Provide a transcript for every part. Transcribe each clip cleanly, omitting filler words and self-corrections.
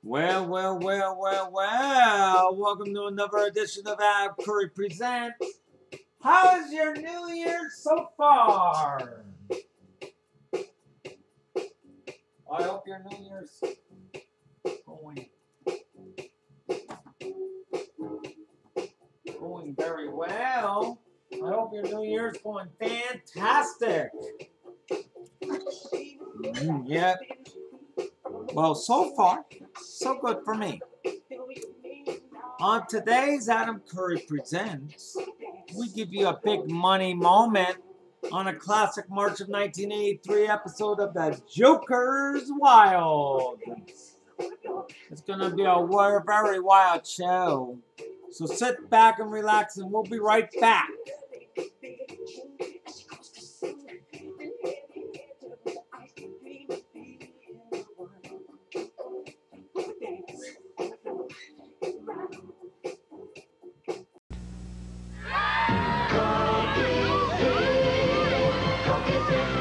Well. Welcome to another edition of Adam Curry Presents. How is your New Year so far? I hope your New Year's going very well. I hope your New Year's going fantastic. Yep. Well, so far, so good for me. On today's Adam Curry Presents, we give you a big money moment on a classic March of 1983 episode of The Joker's Wild. It's going to be a very wild show. So sit back and relax and we'll be right back.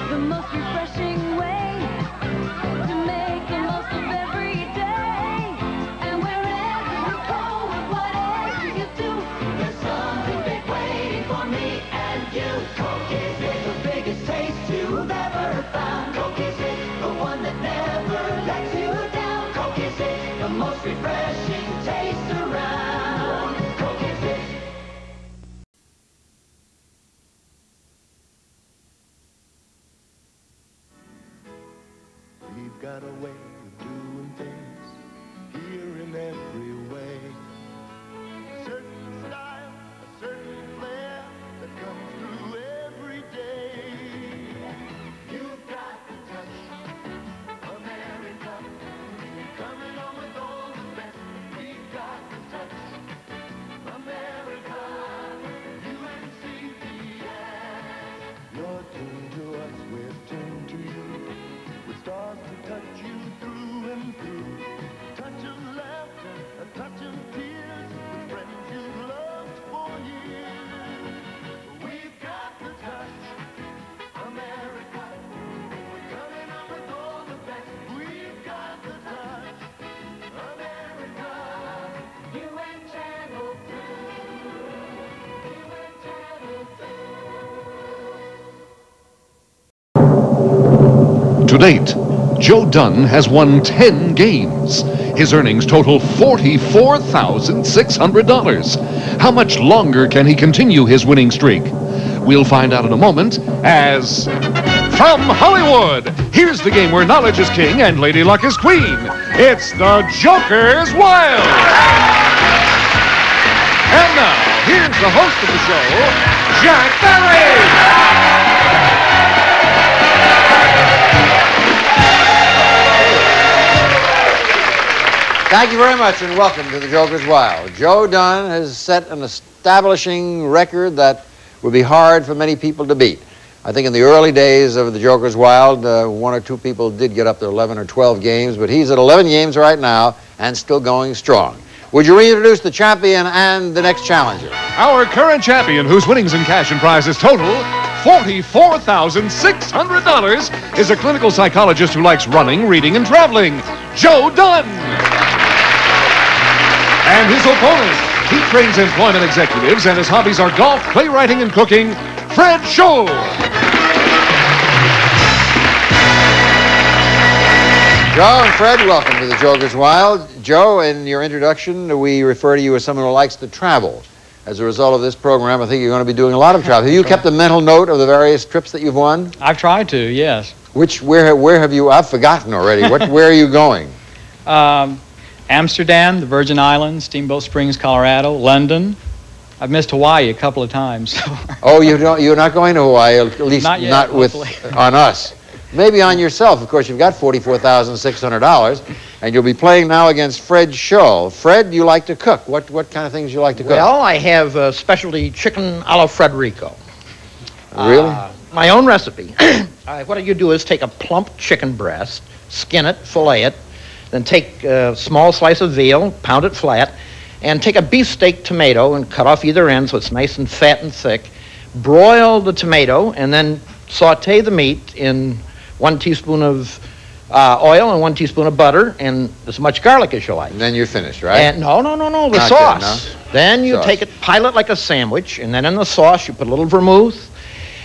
The most refreshing way to make the most of every day. And wherever you go, whatever you do, there's something big waiting for me and you. Coke is the biggest taste you've ever found. Coke is the one that never lets you down. Coke is the most refreshing taste around. Coke is it. We've got a way of doing things here in every way. A certain style, a certain flair that comes through every day. You've got the touch, America, coming on with all the best. We've got the touch, America, UNCBS. You're tuned to us, we're tuned to you. With stars to touch you through and through. Touch of laughter, a touch of tears, with friends you've loved for years. We've got the touch, America. We're coming up with all the best. We've got the touch, America. UN Channel 2. UN Channel 2. To date, Joe Dunn has won 10 games. His earnings total $44,600. How much longer can he continue his winning streak? We'll find out in a moment as... From Hollywood, here's the game where knowledge is king and Lady Luck is queen. It's The Joker's Wild. And now, here's the host of the show, Jack Barry. Thank you very much and welcome to The Joker's Wild. Joe Dunn has set an establishing record that would be hard for many people to beat. I think in the early days of The Joker's Wild, one or two people did get up to 11 or 12 games, but he's at 11 games right now and still going strong. Would you reintroduce the champion and the next challenger? Our current champion, whose winnings in cash and prizes total $44,600, is a clinical psychologist who likes running, reading, and traveling, Joe Dunn. And his opponent, he trains employment executives, and his hobbies are golf, playwriting, and cooking, Fred Scholl. Joe and Fred, welcome to The Joker's Wild. Joe, in your introduction, we refer to you as someone who likes to travel. As a result of this program, I think you're going to be doing a lot of travel. Have you kept a mental note of the various trips that you've won? I've tried to, yes. Where have you, I've forgotten already. Where are you going? Amsterdam, the Virgin Islands, Steamboat Springs, Colorado, London. I've missed Hawaii a couple of times. Oh, you're not going to Hawaii, at least Not yet, not with hopefully. on us. Maybe on yourself. Of course, you've got $44,600, and you'll be playing now against Fred Scholl. Fred, you like to cook. What kind of things you like to cook? Well, I have a specialty chicken a la Frederico. Really? My own recipe. What you do is take a plump chicken breast, skin it, fillet it, then take a small slice of veal, pound it flat, and take a beefsteak tomato and cut off either end so it's nice and fat and thick. Broil the tomato and then saute the meat in 1 teaspoon of oil and 1 teaspoon of butter and as much garlic as you like. And then you're finished, right? And no, the Not sauce. good, no? Then you Sauce. take it, pile it like a sandwich, and then in the sauce you put a little vermouth,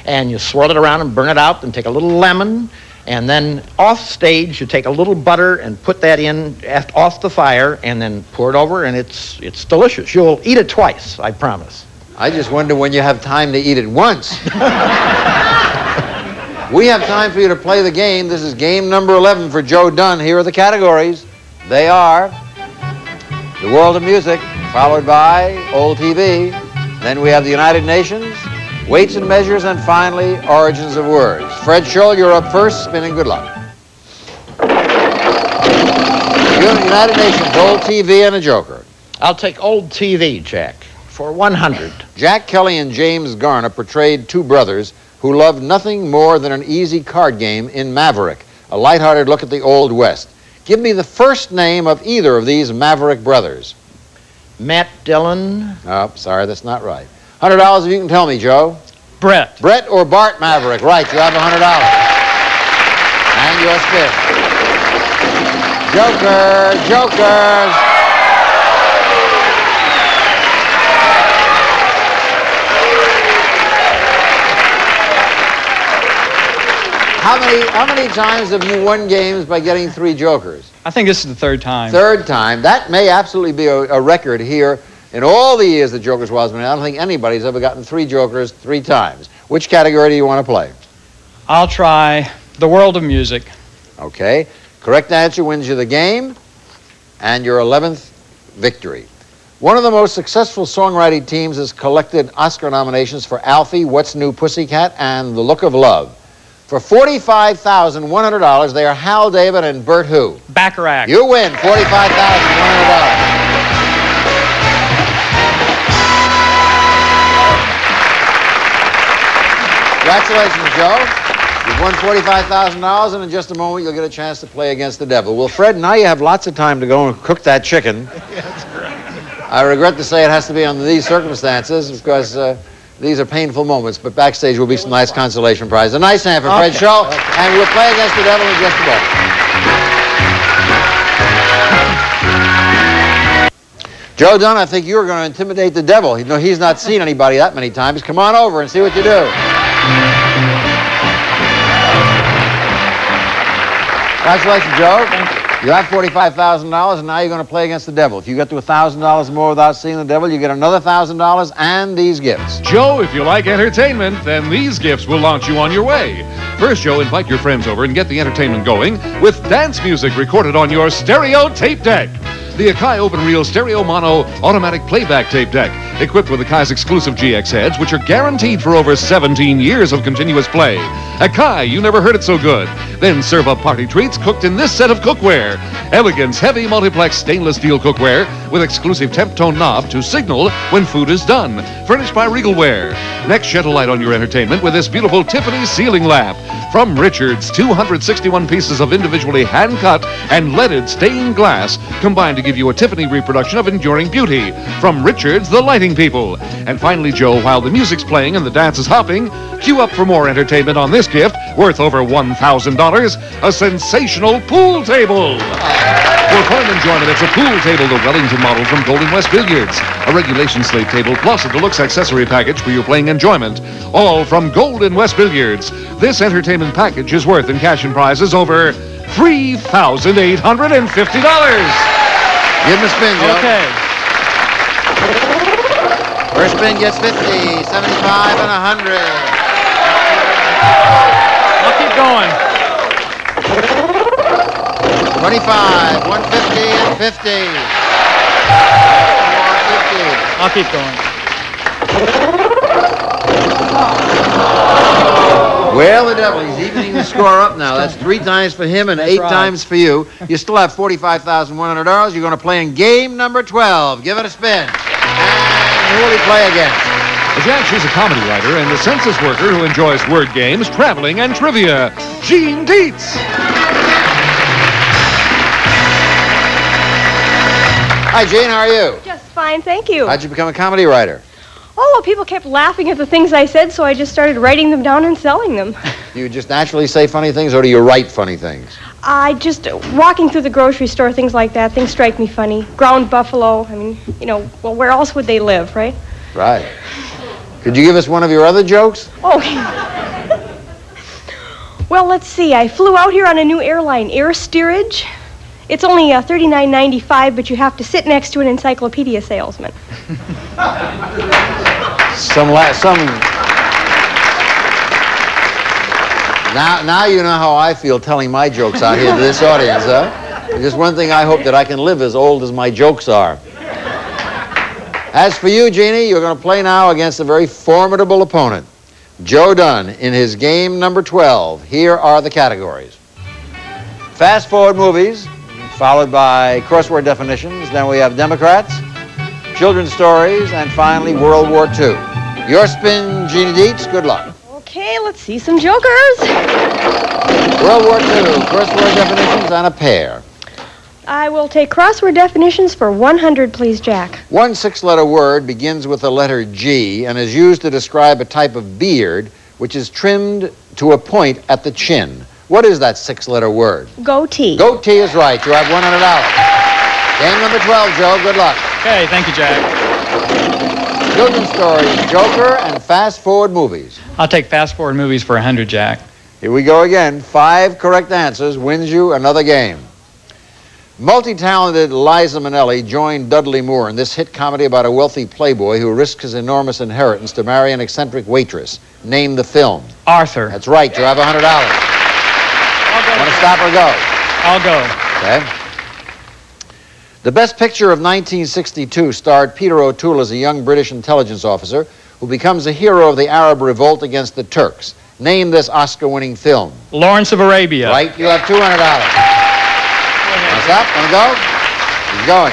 and you swirl it around and burn it out, and take a little lemon, and then off stage you take a little butter and put that in off the fire, and then pour it over, and it's delicious. You'll eat it twice, I promise. I just wonder when you have time to eat it once. We have time for you to play the game. This is game number 11 for Joe Dunn. Here are the categories. They are the world of music, followed by old TV. Then we have the United Nations, weights and measures, and finally, origins of words. Fred Scholl, you're up first. Spin and good luck. United Nations, old TV, and a joker. I'll take old TV, Jack, for 100. Jack Kelly and James Garner portrayed two brothers who loved nothing more than an easy card game in Maverick, a lighthearted look at the Old West. Give me the first name of either of these Maverick brothers. Matt Dillon. Oh, sorry, that's not right. $100 if you can tell me, Joe. Brett. Brett or Bart Maverick? Right, you have $100. And your spin. Jokers. How many times have you won games by getting 3 jokers? I think this is the third time. Third time. That may absolutely be a record here in all the years that Jokers Wild's been. I don't think anybody's ever gotten 3 jokers 3 times. Which category do you want to play? I'll try the world of music. Okay. Correct answer wins you the game and your 11th victory. One of the most successful songwriting teams has collected Oscar nominations for Alfie, What's New Pussycat, and The Look of Love. For $45,100, they are Hal David and Bert who? Bacharach. You win $45,100. Congratulations, Joe. You've won $45,000, and in just a moment, you'll get a chance to play against the devil. Well, Fred, now you have lots of time to go and cook that chicken. That's correct. I regret to say it has to be under these circumstances because these are painful moments, but backstage will be some nice consolation prizes. A nice hand for Fred Scholl, and we'll play against the devil in just a moment. Joe Dunn, I think you are going to intimidate the devil. You know, he's not seen anybody that many times. Come on over and see what you do. Congratulations, Joe. Thank you. You have $45,000, and now you're going to play against the devil. If you get to $1,000 more without seeing the devil, you get another $1,000 and these gifts. Joe, if you like entertainment, then these gifts will launch you on your way. First, Joe, invite your friends over and get the entertainment going with dance music recorded on your stereo tape deck. The Akai Open Reel Stereo Mono Automatic Playback Tape Deck, equipped with Akai's exclusive GX heads, which are guaranteed for over 17 years of continuous play. Akai, you never heard it so good. Then serve up party treats cooked in this set of cookware. Elegance Heavy Multiplex Stainless Steel Cookware with exclusive temp tone knob to signal when food is done. Furnished by Regalware. Next, shed a light on your entertainment with this beautiful Tiffany ceiling lamp. From Richards, 261 pieces of individually hand-cut and leaded stained glass combined to give you a Tiffany reproduction of enduring beauty. From Richards, the lighting people. And finally, Joe, while the music's playing and the dance is hopping, queue up for more entertainment on this gift worth over $1,000, a sensational pool table. For fun enjoyment, it's a pool table, the Wellington model from Golden West Billiards. A regulation slate table plus a deluxe accessory package for your playing enjoyment. All from Golden West Billiards. This entertainment package is worth in cash and prizes over $3,850. Give him a spin, Joe. Okay. First spin gets 50, 75, and 100. I'll keep going. 25, 150, and 50. 450. I'll keep going. Well, the devil, he's evening the score up now. That's 3 times for him and 8 right. times for you. You still have $45,100. You're going to play in game number 12. Give it a spin. And who will he play against? Jack, she's a comedy writer and a census worker who enjoys word games, traveling, and trivia. Gene Dietz. Hi, Gene. How are you? Just fine, thank you. How'd you become a comedy writer? Oh, well, people kept laughing at the things I said, so I just started writing them down and selling them. Do you just naturally say funny things, or do you write funny things? I just, walking through the grocery store, things like that, things strike me funny. Ground buffalo, I mean, you know, well, where else would they live, right? Right. Could you give us one of your other jokes? Oh. Well, let's see. I flew out here on a new airline, Air Steerage. It's only $39.95, but you have to sit next to an encyclopedia salesman. Now you know how I feel telling my jokes out here to this audience, huh? Just one thing, I hope that I can live as old as my jokes are. As for you, Jeannie, you're going to play now against a very formidable opponent, Joe Dunn, in his game number 12. Here are the categories. Fast forward movies, followed by crossword definitions. Then we have Democrats, children's stories, and finally World War II. Your spin, Jeannie Dietz. Good luck. Okay, let's see some jokers. World War II, crossword definitions, and a pair. I will take crossword definitions for 100, please, Jack. One 6-letter word begins with the letter G and is used to describe a type of beard which is trimmed to a point at the chin. What is that 6-letter word? Goatee. Goatee is right. You have $100. Game number 12, Joe. Good luck. Okay, thank you, Jack. Children's stories, Joker, and fast forward movies. I'll take fast forward movies for 100, Jack. Here we go again. 5 correct answers wins you another game. Multi-talented Liza Minnelli joined Dudley Moore in this hit comedy about a wealthy playboy who risks his enormous inheritance to marry an eccentric waitress. Name the film. Arthur. That's right. You have $100. Want to stop or go? I'll go. Okay. The Best Picture of 1962 starred Peter O'Toole as a young British intelligence officer who becomes a hero of the Arab revolt against the Turks. Name this Oscar-winning film. Lawrence of Arabia. Right. You have $200. Stop, want to go? He's going.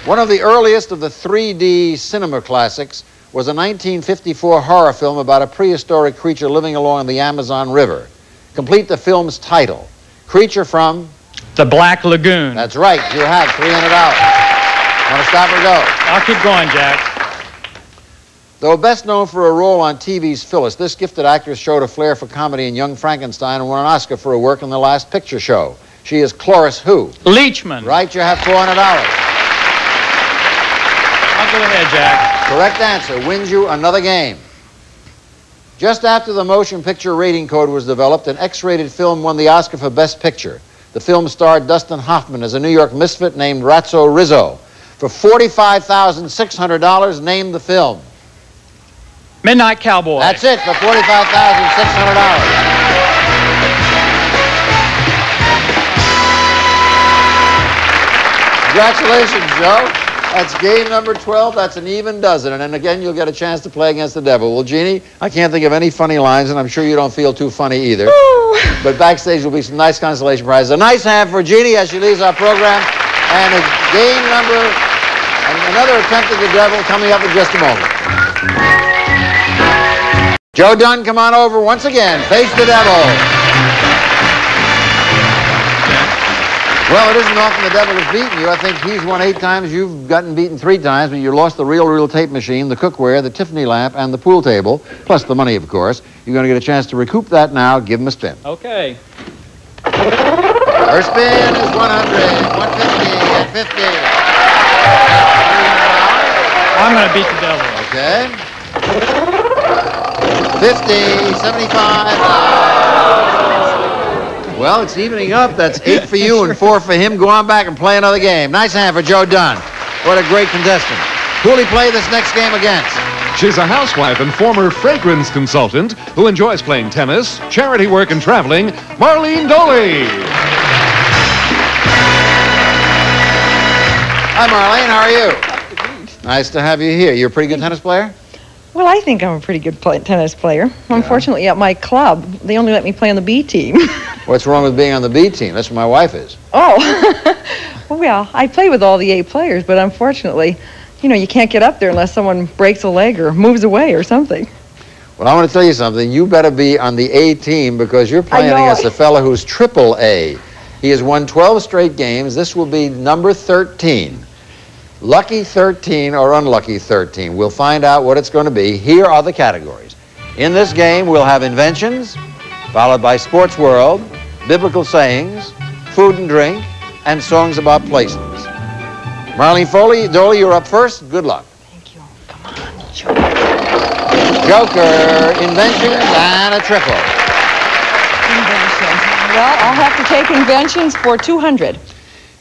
One of the earliest of the 3D cinema classics was a 1954 horror film about a prehistoric creature living along the Amazon River. Complete the film's title. Creature from? The Black Lagoon. That's right. You have $300. Want to stop or go? I'll keep going, Jack. Though best known for a role on TV's Phyllis, this gifted actress showed a flair for comedy in Young Frankenstein and won an Oscar for her work in The Last Picture Show. She is Cloris who? Leachman. Right, you have $400. I'll go ahead, Jack. Correct answer wins you another game. Just after the motion picture rating code was developed, an X-rated film won the Oscar for Best Picture. The film starred Dustin Hoffman as a New York misfit named Ratso Rizzo. For $45,600, name the film. Midnight Cowboy. That's it for $45,600. Congratulations, Joe. That's game number 12. That's an even dozen. And then again, you'll get a chance to play against the devil. Well, Jeannie, I can't think of any funny lines, and I'm sure you don't feel too funny either. But backstage will be some nice consolation prizes. A nice hand for Jeannie as she leaves our program. And a game number, and another attempt at the devil coming up in just a moment. Joe Dunn, come on over once again. Face the devil. Well, it isn't often the devil has beaten you. I think he's won 8 times. You've gotten beaten 3 times, but you lost the reel tape machine, the cookware, the Tiffany lamp, and the pool table, plus the money, of course. You're going to get a chance to recoup that now. Give him a spin. Okay. Her spin is 100, 150, and 50. I'm going to beat the devil. Okay. 50, 75. Well, it's evening up. That's 8 for you and 4 for him. Go on back and play another game. Nice hand for Joe Dunn. What a great contestant. Who will he play this next game against? She's a housewife and former fragrance consultant who enjoys playing tennis, charity work, and traveling, Marlene Doley. Hi, Marlene. How are you? Nice to have you here. You're a pretty good tennis player? Well, I think I'm a pretty good tennis player. Unfortunately, at my club, they only let me play on the B team. What's wrong with being on the B team? That's where my wife is. Oh, well, I play with all the A players, but unfortunately, you know, you can't get up there unless someone breaks a leg or moves away or something. Well, I want to tell you something. You better be on the A team because you're playing against a fellow who's triple A. He has won 12 straight games. This will be number 13. Lucky 13 or unlucky 13. We'll find out what it's going to be. Here are the categories. In this game, we'll have inventions, followed by Sports World, Biblical Sayings, Food and Drink, and Songs About Places. Marlene Foley, Dolly, you're up first. Good luck. Thank you. Come on, Joker. Joker, Inventions, and a triple. Inventions. Well, I'll have to take inventions for 200.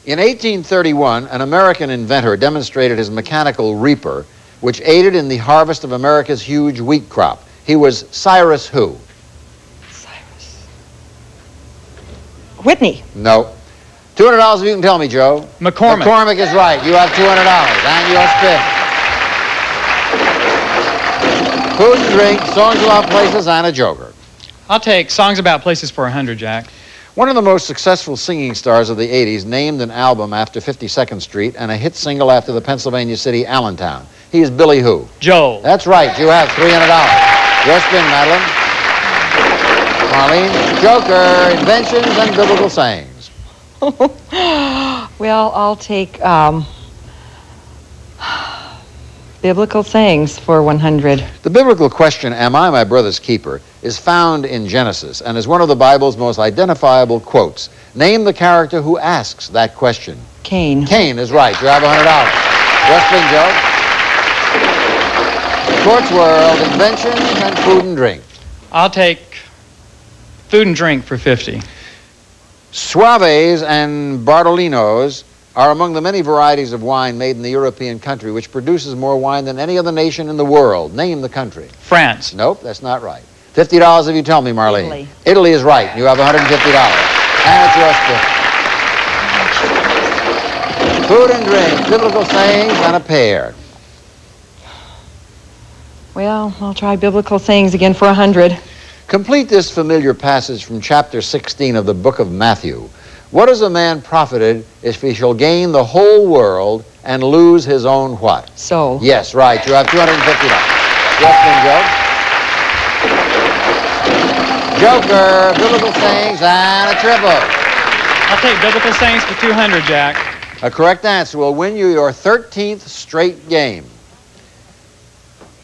In 1831, an American inventor demonstrated his mechanical reaper, which aided in the harvest of America's huge wheat crop. He was Cyrus who? Cyrus. Whitney. No. $200 if you can tell me, Joe. McCormick. McCormick is right. You have $200 and your spin. Food and drink, songs about places, and a joker. I'll take Songs About Places for 100, Jack. One of the most successful singing stars of the 80s named an album after 52nd Street and a hit single after the Pennsylvania city Allentown. He is Billy who? Joel. That's right. You have $300. Your spin, Madeline. Marlene, Joker, Inventions, and Biblical Sayings. Well, I'll take Biblical Sayings for 100. The biblical question, am I my brother's keeper, is found in Genesis and is one of the Bible's most identifiable quotes. Name the character who asks that question. Cain. Cain is right. You have $100. Your spin, Joe. Sports World, Inventions, and Food and Drink. I'll take Food and Drink for 50. Suaves and Bardolinos are among the many varieties of wine made in the European country, which produces more wine than any other nation in the world. Name the country. France. Nope, that's not right. $50 if you tell me, Marlene. Italy. Italy is right. You have $150. And it's your spin. Food and drink, biblical sayings, and a pair. Well, I'll try Biblical Sayings again for 100. Complete this familiar passage from chapter 16 of the book of Matthew. What is a man profited if he shall gain the whole world and lose his own what? Soul. Yes, right. You have $250. Yes, then, Joe. Joker, biblical sayings, and a triple. I'll take Biblical Sayings for 200, Jack. A correct answer will win you your 13th straight game.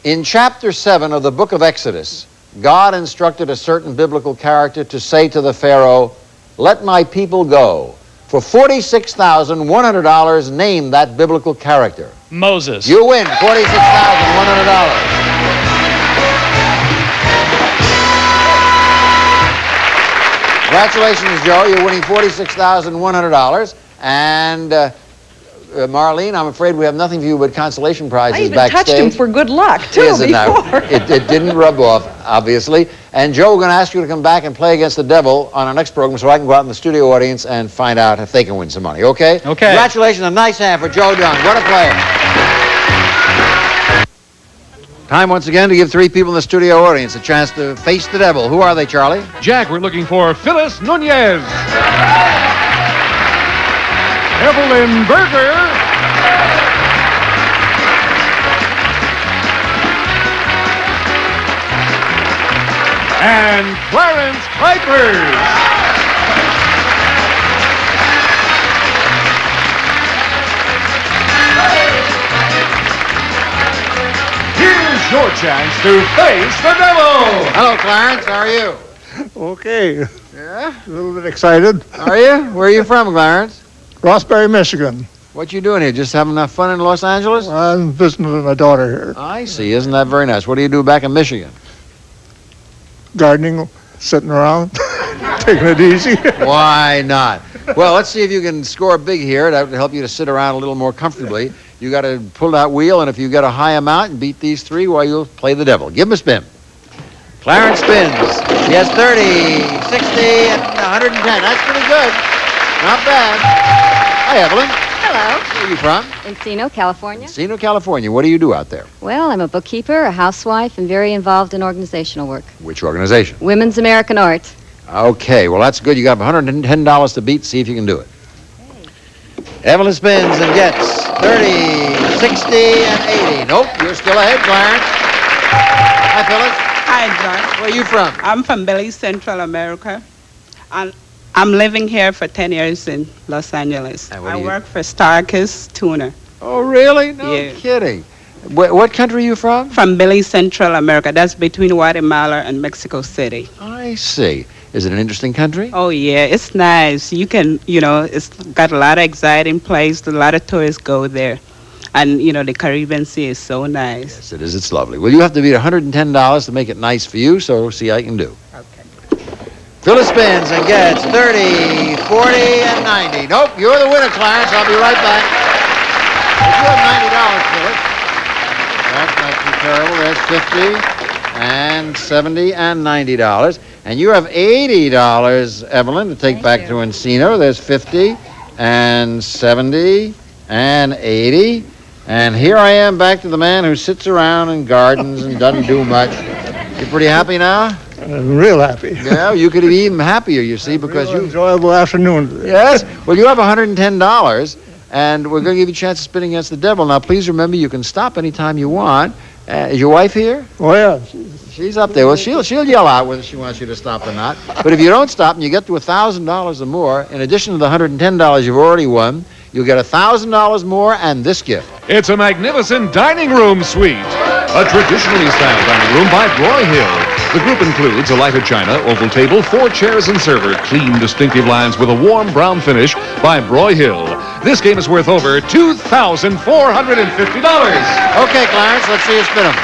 In chapter 7 of the book of Exodus, God instructed a certain biblical character to say to the Pharaoh, "Let my people go." For $46,100, name that biblical character. Moses. You win $46,100. Congratulations, Joe. You're winning $46,100. And Marlene, I'm afraid we have nothing for you but consolation prizes I even backstage. touched him for good luck, too, Isn't before. that? It didn't rub off, obviously. And Joe, we're going to ask you to come back and play against the devil on our next program so I can go out in the studio audience and find out if they can win some money, okay? Okay. Congratulations. A nice hand for Joe Dunn. What a player. Time once again to give three people in the studio audience a chance to face the devil. Who are they, Charlie? Jack, we're looking for Phyllis Nunez. Evelyn Berger. And Clarence Pipers. Here's your chance to face the devil. Hello, Clarence. How are you? Okay. Yeah? A little bit excited. Are you? Where are you from, Clarence? Rossbury, Michigan. What you doing here? Just having enough fun in Los Angeles? I'm visiting my daughter here. I see. Isn't that very nice? What do you do back in Michigan? Gardening, sitting around, taking it easy. Why not? Well, let's see if you can score big here. That would help you to sit around a little more comfortably. You got to pull that wheel, and if you get a high amount and beat these three, well, you'll play the devil. Give him a spin. Clarence spins. He has 30, 60, and 110. That's pretty good. Not bad. Hi, Evelyn. Hello. Where are you from? Encino, California. Encino, California. What do you do out there? Well, I'm a bookkeeper, a housewife, and very involved in organizational work. Which organization? Women's American Art. Okay, well, that's good. You got $110 to beat. See if you can do it. Evelyn spins and gets 30, 60, and 80. Nope, you're still ahead, Clarence. Hi, Phyllis. Hi, John. Where are you from? I'm from Belize, Central America. I'm living here for 10 years in Los Angeles. And what do I you- work for Starkist Tuna. Oh, really? No Yeah. kidding. What country are you from? From Belize, Central America. That's between Guatemala and Mexico City. I see. Is it an interesting country? Oh, yeah, it's nice. You can, it's got a lot of exciting places. A lot of tourists go there. And, the Caribbean Sea is so nice. Yes, it is. It's lovely. Well, you have to beat $110 to make it nice for you, so see how you can do. Okay. Phyllis spins and gets 30, 40, and 90. Nope, you're the winner, Clarence. I'll be right back. If you have $90, Phyllis. That's not too terrible. There's 50 and 70 and $90. And you have $80, Evelyn, to take back to Encino. There's 50 and 70 and 80. And here I am back to the man who sits around and gardens and doesn't do much. You pretty happy now? I'm real happy. Yeah, you could be even happier, you see, because you... Enjoyable afternoon today. Yes? Well, you have $110, and we're going to give you a chance of spinning against the devil. Now, please remember, you can stop anytime you want. Is your wife here? Oh, yeah. She's up there. Well, she'll yell out whether she wants you to stop or not. But if you don't stop and you get to $1,000 or more, in addition to the $110 you've already won, you'll get $1,000 more and this gift. It's a magnificent dining room suite. A traditionally styled dining room by Broyhill. The group includes a lighted china, oval table, 4 chairs and server, clean, distinctive lines with a warm brown finish by Broyhill. This game is worth over $2,450. Okay, Clarence, let's see you spin them.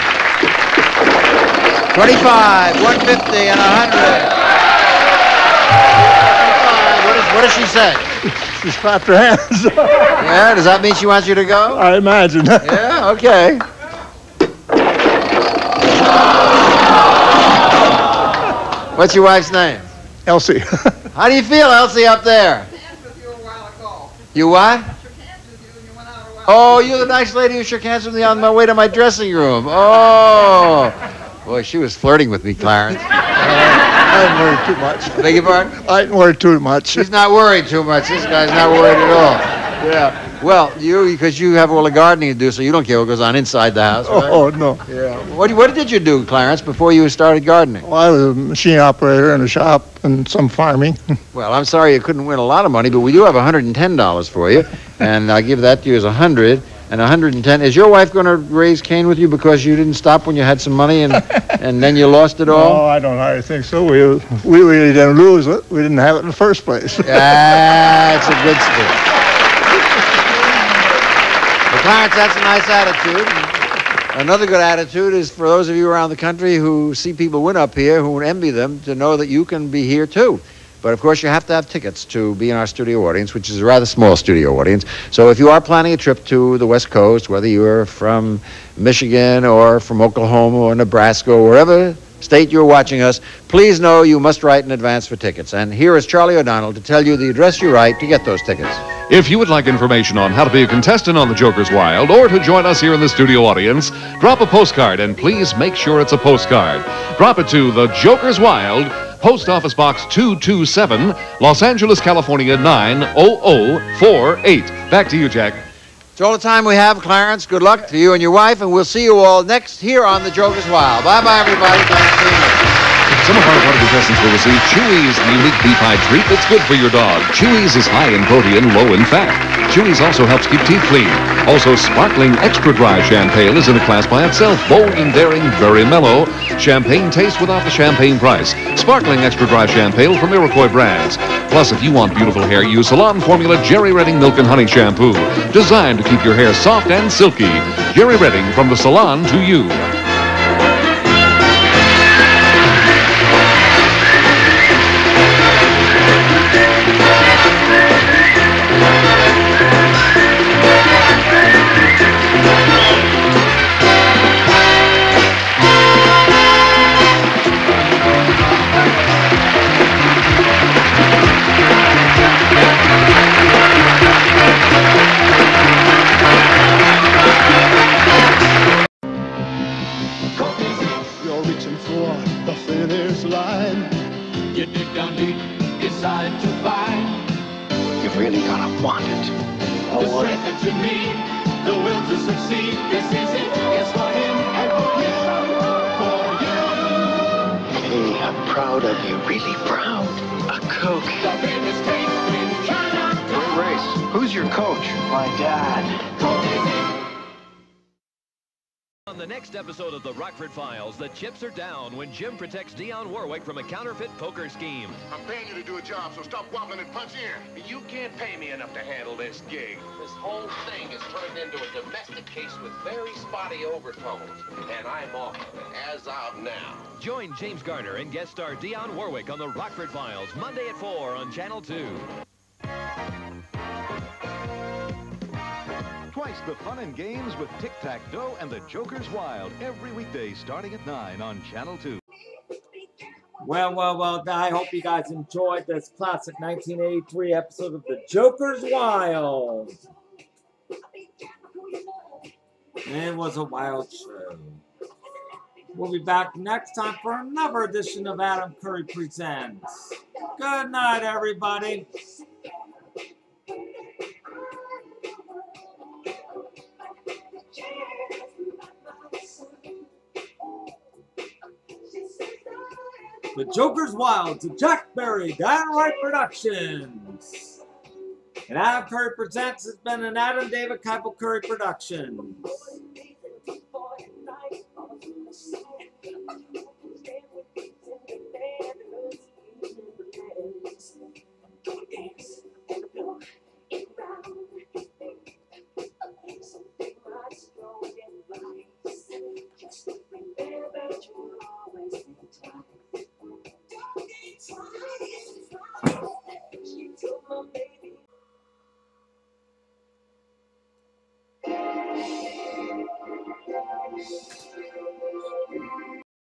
25, 150, and 100. What does she say? She's clapped her hands. Yeah, does that mean she wants you to go? I imagine. Yeah, okay. What's your wife's name? Elsie. How do you feel, Elsie, up there? You what? Oh, you're the nice lady who shook hands with me on my way to my dressing room. Oh. Boy, she was flirting with me, Clarence. I didn't worry too much. Beg your pardon? I didn't worry too much. He's not worried too much. This guy's not worried at all. Yeah. Well, because you have all the gardening to do, so you don't care what goes on inside the house, right? Oh, no. Yeah. What did you do, Clarence, before you started gardening? Well, I was a machine operator in a shop and some farming. Well, I'm sorry you couldn't win a lot of money, but we do have $110 for you, and I'll give that to you as 100 and 110. Is your wife going to raise Cain with you because you didn't stop when you had some money and then you lost it all? No, I don't hardly think so. We really didn't lose it. We didn't have it in the first place. That's a good spirit. Well, Clarence, that's a nice attitude. Another good attitude is for those of you around the country who see people win up here, who envy them, to know that you can be here too. But of course, you have to have tickets to be in our studio audience, which is a rather small studio audience. So if you are planning a trip to the West Coast, whether you're from Michigan or from Oklahoma or Nebraska or wherever state you're watching us, please know you must write in advance for tickets. And here is Charlie O'Donnell to tell you the address you write to get those tickets. If you would like information on how to be a contestant on the Joker's Wild or to join us here in the studio audience, drop a postcard and please make sure it's a postcard. Drop it to the Joker's Wild, Post Office Box 227, Los Angeles, California 90048. Back to you, Jack. It's all the time we have, Clarence. Good luck to you and your wife, and we'll see you all next here on the Joker's Wild. Bye-bye, everybody. Thanks for being here. Some of our contestants will receive Chewy's unique beef pie treat that's good for your dog. Chewy's is high in protein, low in fat. Chewy's also helps keep teeth clean. Also, Sparkling Extra Dry Champagne is in a class by itself. Bold and daring, very mellow. Champagne taste without the champagne price. Sparkling Extra Dry Champagne from Iroquois Brands. Plus, if you want beautiful hair, use Salon Formula Jerry Redding Milk and Honey Shampoo. Designed to keep your hair soft and silky. Jerry Redding, from the salon to you. You're reaching for the finish line. You dig down deep, decide to find. You've really gotta want it. The strength that you need, the will to succeed. This is it. It's for him and for you. For you. Hey, I'm proud of you. Really proud. A Coke. The biggest taste in Canada. Great race. Who's your coach? My dad. Coke is it. the next episode of the Rockford Files, the chips are down when Jim protects Dionne Warwick from a counterfeit poker scheme. I'm paying you to do a job, so stop wobbling and punch in. You can't pay me enough to handle this gig. This whole thing has turned into a domestic case with very spotty overtones, and I'm off of it as of now. Join James Garner and guest star Dionne Warwick on the Rockford Files, Monday at 4 on Channel 2. Twice the fun and games with Tic-Tac-Toe and the Joker's Wild every weekday starting at 9 on Channel 2. Well, I hope you guys enjoyed this classic 1983 episode of The Joker's Wild. It was a wild show. We'll be back next time for another edition of Adam Curry Presents. Good night, everybody. The Joker's Wild to Jack Berry, Dan Wright Productions. And Adam Curry Presents has been an Adam David Keipel Curry Productions.